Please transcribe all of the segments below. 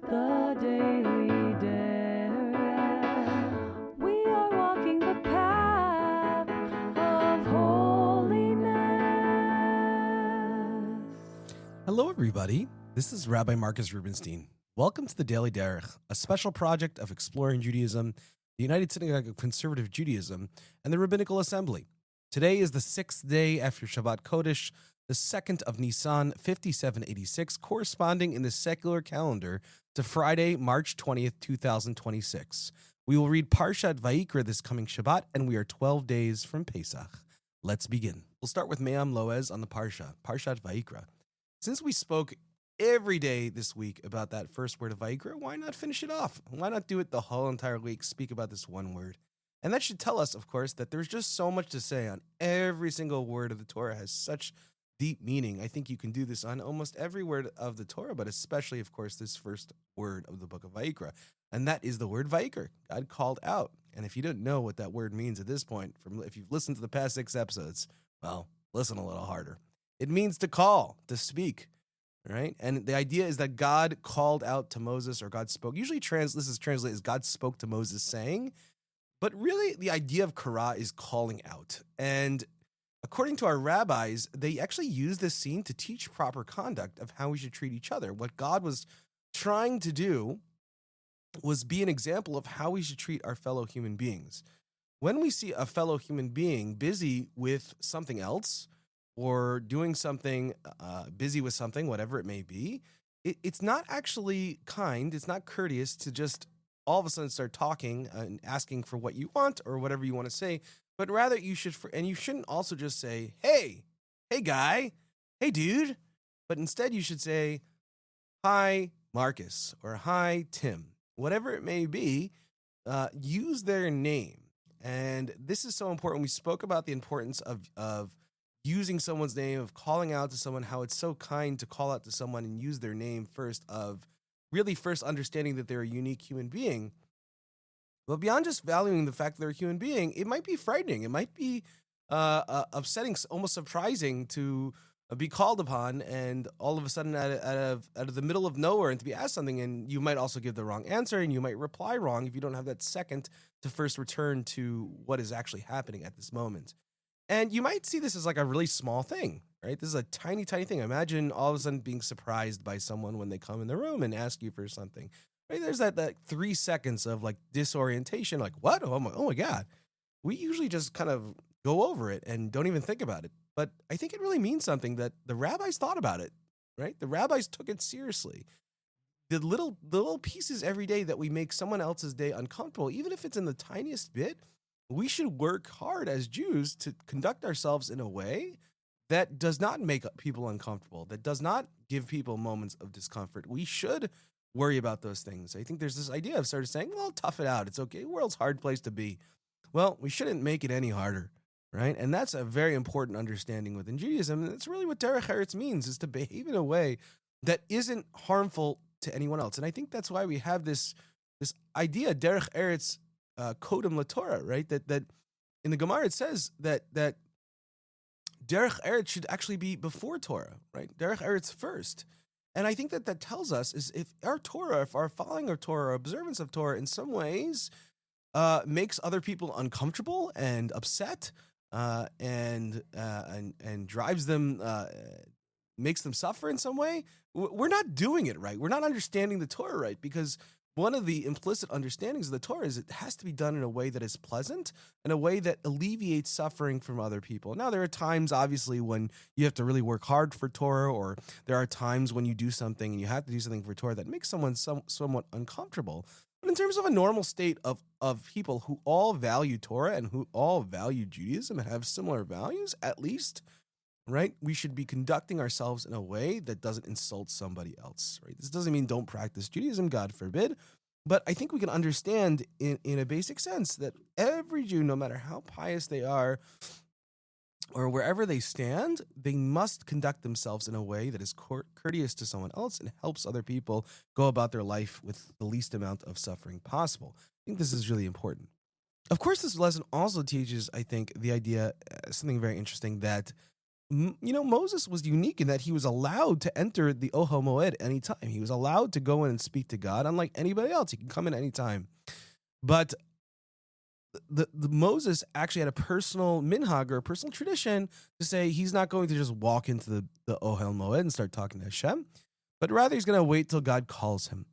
The Daily Derech. We are walking the path of holiness. Hello, everybody. This is Rabbi Marcus Rubenstein. Welcome to the Daily Derech, a special project of exploring Judaism, the United Synagogue of Conservative Judaism, and the Rabbinical Assembly. Today is the 6th day after Shabbat Kodesh, the 2nd of Nisan, 5786, corresponding in the secular calendar to Friday, March 20th, 2026. We will read Parashat Vayikra this coming Shabbat, and we are 12 days from Pesach. Let's begin. We'll start with Me'am Loez on the Parshat Vayikra. Since we spoke every day this week about that first word of Vayikra, why not finish it off? Why not do it the whole entire week, speak about this one word? And that should tell us, of course, that there's just so much to say on every single word of the Torah. It has such deep meaning. I think you can do this on almost every word of the Torah, but especially, of course, this first word of the book of Vayikra. And that is the word Vayikra. God called out. And if you didn't know what that word means at this point, if you've listened to the past 6 episodes, well, listen a little harder. It means to call, to speak. Right? And the idea is that God called out to Moses, or God spoke. Usually this is translated as God spoke to Moses saying, but really the idea of kara is calling out. And according to our rabbis, they actually use this scene to teach proper conduct of how we should treat each other. What God was trying to do was be an example of how we should treat our fellow human beings. When we see a fellow human being busy with something else, or doing something, busy with something, whatever it may be, it's not actually kind, it's not courteous to just all of a sudden start talking and asking for what you want or whatever you want to say, but rather you shouldn't also just say, hey guy, hey dude, but instead you should say, hi Marcus, or hi Tim, whatever it may be, use their name. And this is so important. We spoke about the importance of using someone's name, of calling out to someone, how it's so kind to call out to someone and use their name first, of really first understanding that they're a unique human being. But beyond just valuing the fact that they're a human being, it might be frightening. It might be upsetting, almost surprising to be called upon and all of a sudden out of the middle of nowhere and to be asked something, and you might also give the wrong answer and you might reply wrong if you don't have that second to first return to what is actually happening at this moment. And you might see this as like a really small thing, right? This is a tiny, tiny thing. Imagine all of a sudden being surprised by someone when they come in the room and ask you for something, right? There's that 3 seconds of like disorientation, like what? Oh my God. We usually just kind of go over it and don't even think about it. But I think it really means something, that the rabbis thought about it, right? The rabbis took it seriously. The little pieces every day that we make someone else's day uncomfortable, even if it's in the tiniest bit, we should work hard as Jews to conduct ourselves in a way that does not make people uncomfortable, that does not give people moments of discomfort. We should worry about those things. I think there's this idea of sort of saying, well, tough it out. It's okay. The world's a hard place to be. Well, we shouldn't make it any harder, right? And that's a very important understanding within Judaism. And it's really what Derech Eretz means, is to behave in a way that isn't harmful to anyone else. And I think that's why we have this idea, Derech Eretz, Kodem LaTorah, right? That in the Gemara it says that Derech Eretz should actually be before Torah, right? Derech Eretz first. And I think that tells us is if our following of Torah, our observance of Torah in some ways makes other people uncomfortable and upset, and drives them, makes them suffer in some way, we're not doing it right. We're not understanding the Torah right, because one of the implicit understandings of the Torah is it has to be done in a way that is pleasant, in a way that alleviates suffering from other people. Now, there are times, obviously, when you have to really work hard for Torah, or there are times when you do something and you have to do something for Torah that makes someone somewhat uncomfortable. But in terms of a normal state of people who all value Torah and who all value Judaism and have similar values, at least, right, we should be conducting ourselves in a way that doesn't insult somebody else, right? This doesn't mean don't practice Judaism, God forbid, but I think we can understand in a basic sense that every Jew, no matter how pious they are or wherever they stand, they must conduct themselves in a way that is courteous to someone else and helps other people go about their life with the least amount of suffering possible. I think this is really important. Of course, this lesson also teaches, I think, the idea, something very interesting, that Moses was unique in that he was allowed to enter the Ohel Moed anytime. He was allowed to go in and speak to God, unlike anybody else. He can come in anytime. But the Moses actually had a personal minhag or a personal tradition to say he's not going to just walk into the Ohel Moed and start talking to Hashem, but rather he's going to wait till God calls him.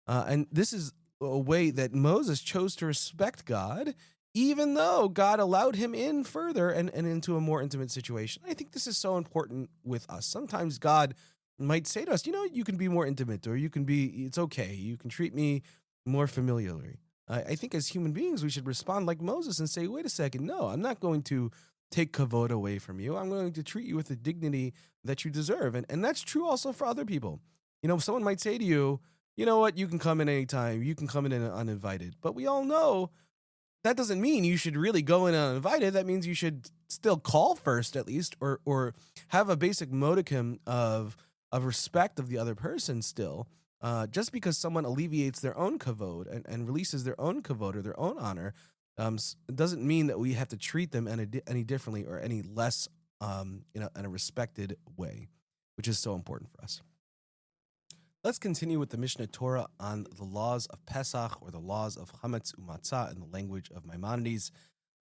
And this is a way that Moses chose to respect God, even though God allowed him in further and into a more intimate situation. I think this is so important with us. Sometimes God might say to us, you can be more intimate, or it's okay. You can treat me more familiarly. I think as human beings, we should respond like Moses and say, wait a second, no, I'm not going to take kavod away from you. I'm going to treat you with the dignity that you deserve. And that's true also for other people. Someone might say to you, you know what, you can come in anytime. You can come in uninvited. But we all know that doesn't mean you should really go in uninvited. That means you should still call first, at least, or have a basic modicum of respect of the other person still. Just because someone alleviates their own kavod and releases their own kavod or their own honor, doesn't mean that we have to treat them any differently or any less, in a respected way, which is so important for us. Let's continue with the Mishnah Torah on the laws of Pesach, or the laws of Chametz uMatzah in the language of Maimonides,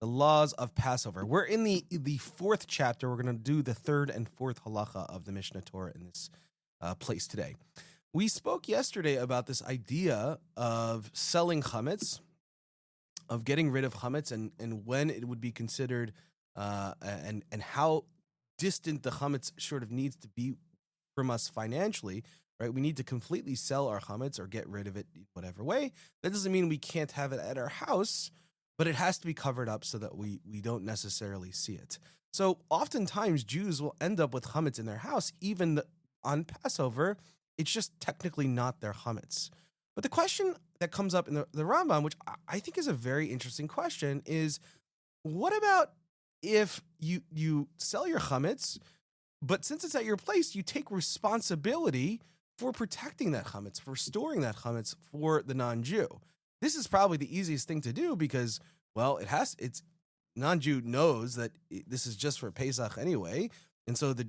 the laws of Passover. We're in the fourth chapter. We're going to do the third and fourth halacha of the Mishnah Torah in this place today. We spoke yesterday about this idea of selling chametz, of getting rid of chametz, and when it would be considered, and how distant the chametz sort of needs to be from us financially. Right, we need to completely sell our chametz or get rid of it whatever way. That doesn't mean we can't have it at our house, but it has to be covered up so that we don't necessarily see it. So oftentimes Jews will end up with chametz in their house, even on Passover. It's just technically not their chametz. But the question that comes up in the Rambam, which I think is a very interesting question, is what about if you sell your chametz, but since it's at your place, you take responsibility for protecting that chametz, for storing that chametz for the non-Jew. This is probably the easiest thing to do because, well, it's non-Jew knows that this is just for Pesach anyway, and so the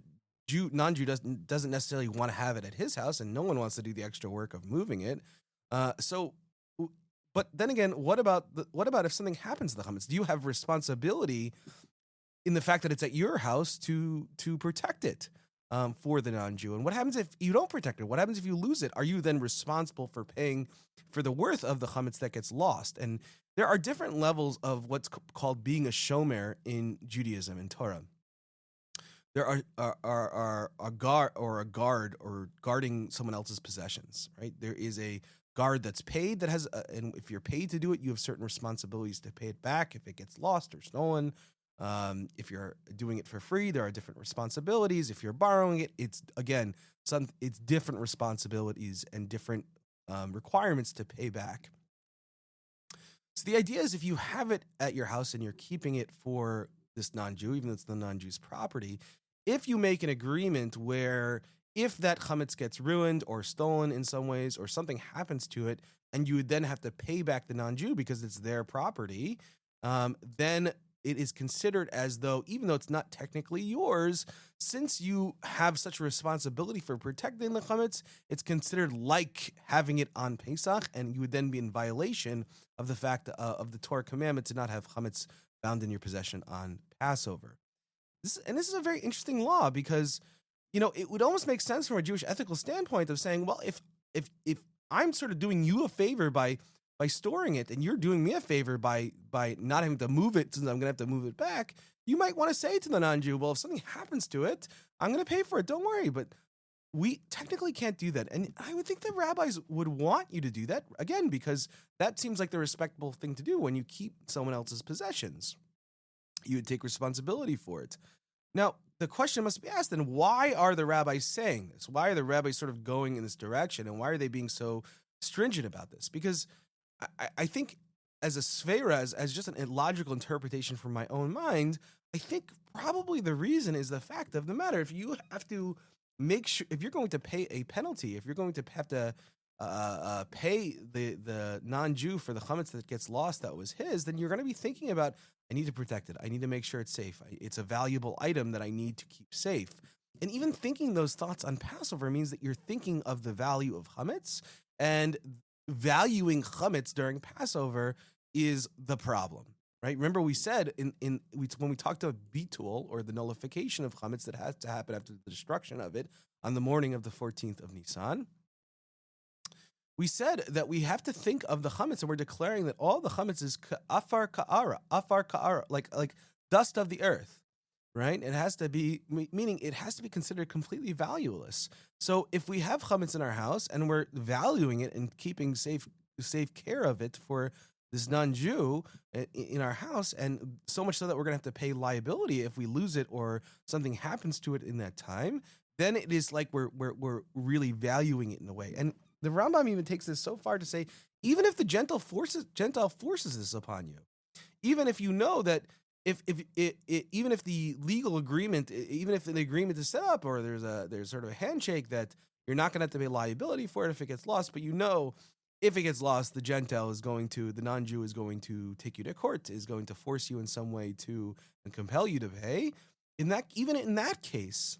non-Jew doesn't necessarily want to have it at his house, and no one wants to do the extra work of moving it. But then again, what about if something happens to the chametz? Do you have responsibility in the fact that it's at your house to protect it for the non-Jew? And what happens if you don't protect it? What happens if you lose it? Are you then responsible for paying for the worth of the chametz that gets lost? And there are different levels of what's called being a shomer in Judaism and Torah. There are a guard or guarding someone else's possessions, right? There is a guard that's paid that has, and if you're paid to do it, you have certain responsibilities to pay it back if it gets lost or stolen. If you're doing it for free, there are different responsibilities. If you're borrowing it, it's different responsibilities and different requirements to pay back. So the idea is if you have it at your house and you're keeping it for this non-Jew, even though it's the non-Jew's property, if you make an agreement where if that chametz gets ruined or stolen in some ways or something happens to it and you would then have to pay back the non-Jew because it's their property, then it is considered as though, even though it's not technically yours, since you have such a responsibility for protecting the chametz, it's considered like having it on Pesach, and you would then be in violation of the fact of the Torah commandment to not have chametz found in your possession on Passover. This is a very interesting law because, it would almost make sense from a Jewish ethical standpoint of saying, well, if I'm sort of doing you a favor by storing it, and you're doing me a favor by not having to move it, since I'm going to have to move it back, you might want to say to the non-Jew, well, if something happens to it, I'm going to pay for it. Don't worry. But we technically can't do that. And I would think that rabbis would want you to do that, again, because that seems like the respectable thing to do when you keep someone else's possessions. You would take responsibility for it. Now, the question must be asked, then why are the rabbis saying this? Why are the rabbis sort of going in this direction? And why are they being so stringent about this? Because I think as a sfera, as just an illogical interpretation from my own mind, I think probably the reason is the fact of the matter. If you have to make sure, if you're going to pay a penalty, if you're going to have to pay the non-Jew for the chametz that gets lost that was his, then you're going to be thinking about, I need to protect it. I need to make sure it's safe. It's a valuable item that I need to keep safe. And even thinking those thoughts on Passover means that you're thinking of the value of chametz, and valuing chametz during Passover is the problem. Right? Remember, we said when we talked about bitul, or the nullification of chametz that has to happen after the destruction of it on the morning of the 14th of Nisan, we said that we have to think of the chametz, and we're declaring that all the chametz is afar ka'ara, like dust of the earth, right? It has to be, meaning it has to be considered completely valueless. So if we have chametz in our house and we're valuing it and keeping safe care of it for this non-Jew in our house, and so much so that we're going to have to pay liability if we lose it or something happens to it in that time, then it is like we're really valuing it in a way. And the Rambam even takes this so far to say, even if the Gentile forces this upon you, even if you know that even if the legal agreement, even if the agreement is set up, or there's sort of a handshake that you're not going to have to pay liability for it if it gets lost, but you know, if it gets lost, the non-Jew is going to take you to court, is going to force you in some way and compel you to pay. Even in that case,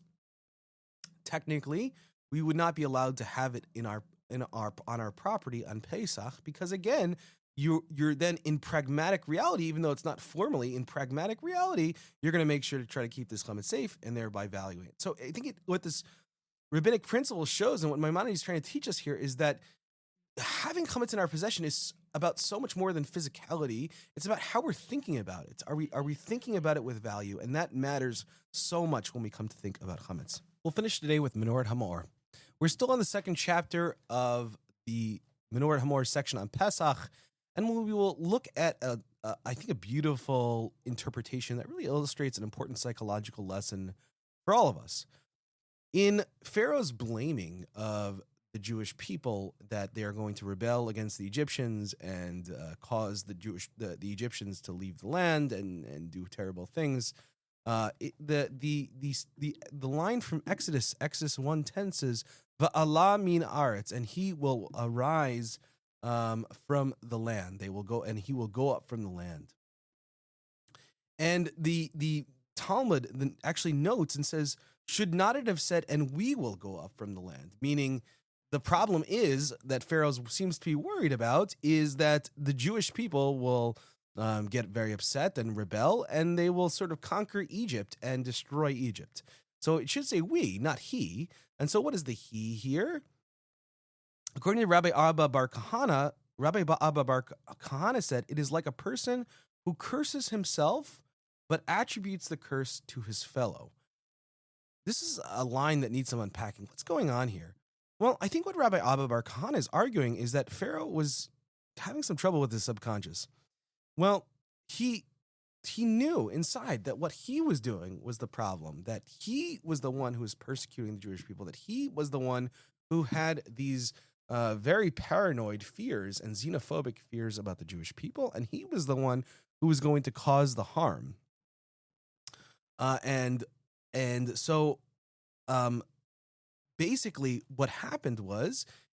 technically, we would not be allowed to have it on our property on Pesach, because again, you're then in pragmatic reality, even though it's not formally, in pragmatic reality, you're going to make sure to try to keep this chametz safe and thereby valuing it. So I think what this rabbinic principle shows, and what Maimonides is trying to teach us here, is that having chametz in our possession is about so much more than physicality. It's about how we're thinking about it. Are we thinking about it with value? And that matters so much when we come to think about chametz. We'll finish today with Menorat HaMaor. We're still on the second chapter of the Menorat HaMaor section on Pesach, and we will look at I think a beautiful interpretation that really illustrates an important psychological lesson for all of us. In Pharaoh's blaming of the Jewish people that they are going to rebel against the Egyptians and cause the Egyptians to leave the land and do terrible things. The line from Exodus 1:10 says, "Va'ala min aretz," and he will arise from the land. They will go, and he will go up from the land. And the Talmud actually notes and says, should not it have said, "and we will go up from the land"? Meaning, the problem is that Pharaoh seems to be worried about is that the Jewish people will get very upset and rebel, and they will sort of conquer Egypt and destroy Egypt. So it should say we, not he. And so what is the he here? According to Rabbi Abba Bar Kahana, said, it is like a person who curses himself but attributes the curse to his fellow. This is a line that needs some unpacking. What's going on here? Well, I think what Rabbi Abba Bar Kahana is arguing is that Pharaoh was having some trouble with his subconscious. Well, he knew inside that what he was doing was the problem, that he was the one who was persecuting the Jewish people, that he was the one who had these very paranoid fears and xenophobic fears about the Jewish people, and he was the one who was going to cause the harm. And so basically what happened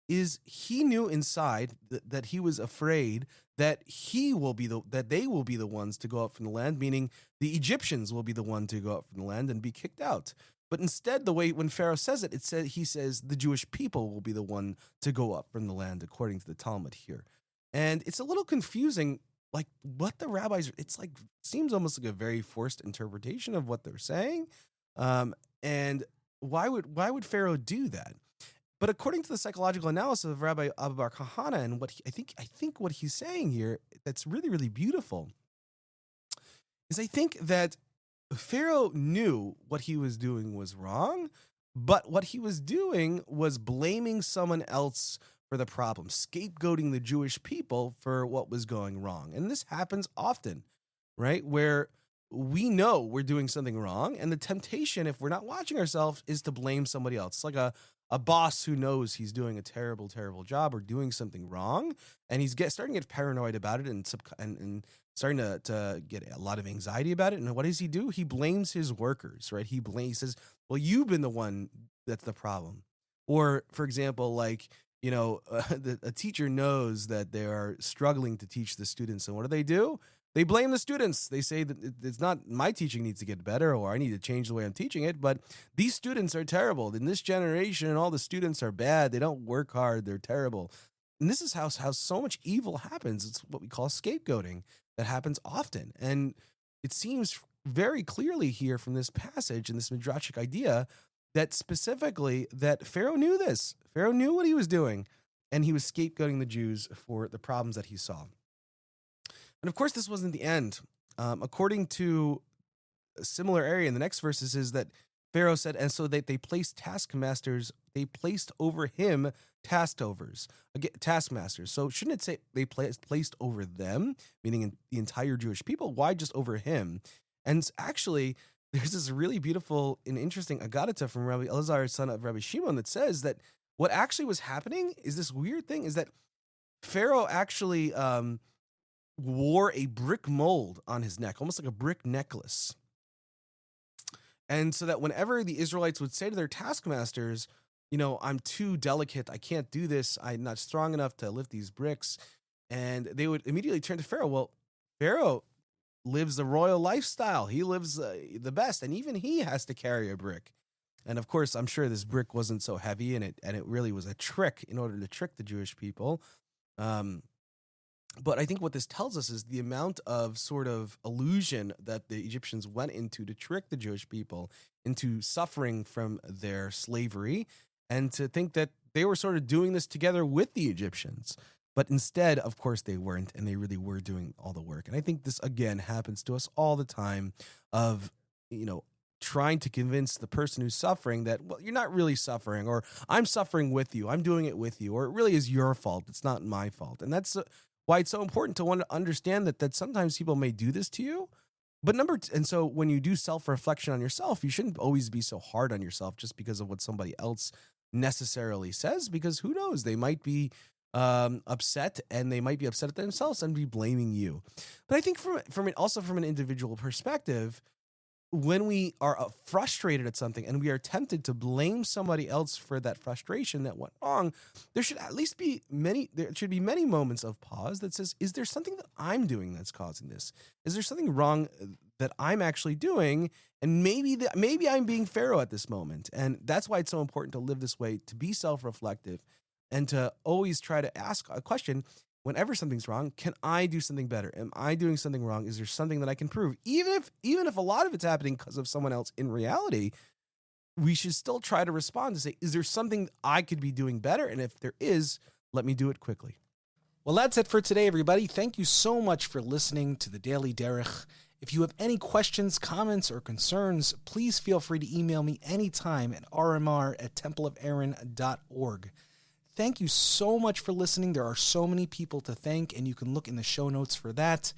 is he knew inside that he was afraid that they will be the ones to go out from the land, meaning the Egyptians will be the one to go out from the land and be kicked out. But instead, the way when Pharaoh says it, he says the Jewish people will be the one to go up from the land, according to the Talmud here. And it's a little confusing, like what the rabbis, seems almost like a very forced interpretation of what they're saying. And why would Pharaoh do that? But according to the psychological analysis of Rabbi Abba Bar Kahana, and what I think what he's saying here that's really, really beautiful is I think that Pharaoh knew what he was doing was wrong, but what he was doing was blaming someone else for the problem, scapegoating the Jewish people for what was going wrong. And this happens often, right? Where we know we're doing something wrong, and the temptation, if we're not watching ourselves, is to blame somebody else. It's like a boss who knows he's doing a terrible, terrible job or doing something wrong, and he's starting to get paranoid about it and starting to get a lot of anxiety about it. And what does he do? He blames his workers, right? He says, well, you've been the one that's the problem. Or, for example, like a teacher knows that they are struggling to teach the students. And what do? They blame the students. They say that it's not my teaching needs to get better, or I need to change the way I'm teaching it. But these students are terrible. In this generation, all the students are bad. They don't work hard. They're terrible. And this is how so much evil happens. It's what we call scapegoating that happens often. And it seems very clearly here from this passage and this midrashic idea that specifically that Pharaoh knew this. Pharaoh knew what he was doing, and he was scapegoating the Jews for the problems that he saw. And of course, this wasn't the end. According to a similar area in the next verses is that Pharaoh said, and so they placed taskmasters, they placed over him taskmasters. So shouldn't it say they placed over them, meaning in the entire Jewish people? Why just over him? And actually, there's this really beautiful and interesting Agadata from Rabbi Elazar, son of Rabbi Shimon, that says that what actually was happening is this weird thing is that Pharaoh actually wore a brick mold on his neck, almost like a brick necklace. And so that whenever the Israelites would say to their taskmasters, I'm too delicate, I can't do this, I'm not strong enough to lift these bricks, and they would immediately turn to Pharaoh. Well, Pharaoh lives the royal lifestyle. He lives the best, and even he has to carry a brick. And of course, I'm sure this brick wasn't so heavy, and it really was a trick in order to trick the Jewish people. But I think what this tells us is the amount of sort of illusion that the Egyptians went into to trick the Jewish people into suffering from their slavery, and to think that they were sort of doing this together with the Egyptians. But instead, of course, they weren't, and they really were doing all the work. And I think this, again, happens to us all the time of, trying to convince the person who's suffering that, well, you're not really suffering, or I'm suffering with you, I'm doing it with you, or it really is your fault, it's not my fault. And that's why it's so important to want to understand that sometimes people may do this to you. But and so when you do self-reflection on yourself, you shouldn't always be so hard on yourself just because of what somebody else necessarily says, because who knows, they might be upset, and they might be upset at themselves and be blaming you. But I think from an individual perspective, when we are frustrated at something and we are tempted to blame somebody else for that frustration that went wrong, there should be many moments of pause that says, is there something that I'm doing that's causing this? Is there something wrong that I'm actually doing? And maybe I'm being Pharaoh at this moment. And that's why it's so important to live this way, to be self-reflective, and to always try to ask a question. Whenever something's wrong, can I do something better? Am I doing something wrong? Is there something that I can prove? Even if a lot of it's happening because of someone else, in reality, we should still try to respond to say, is there something I could be doing better? And if there is, let me do it quickly. Well, that's it for today, everybody. Thank you so much for listening to the Daily Derech. If you have any questions, comments, or concerns, please feel free to email me anytime at rmr@templeofaaron.org. Thank you so much for listening. There are so many people to thank, and you can look in the show notes for that.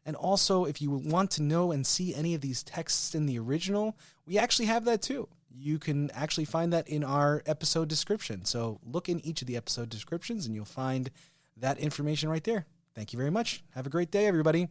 And also, if you want to know and see any of these texts in the original, we actually have that too. You can actually find that in our episode description. So look in each of the episode descriptions, and you'll find that information right there. Thank you very much. Have a great day, everybody.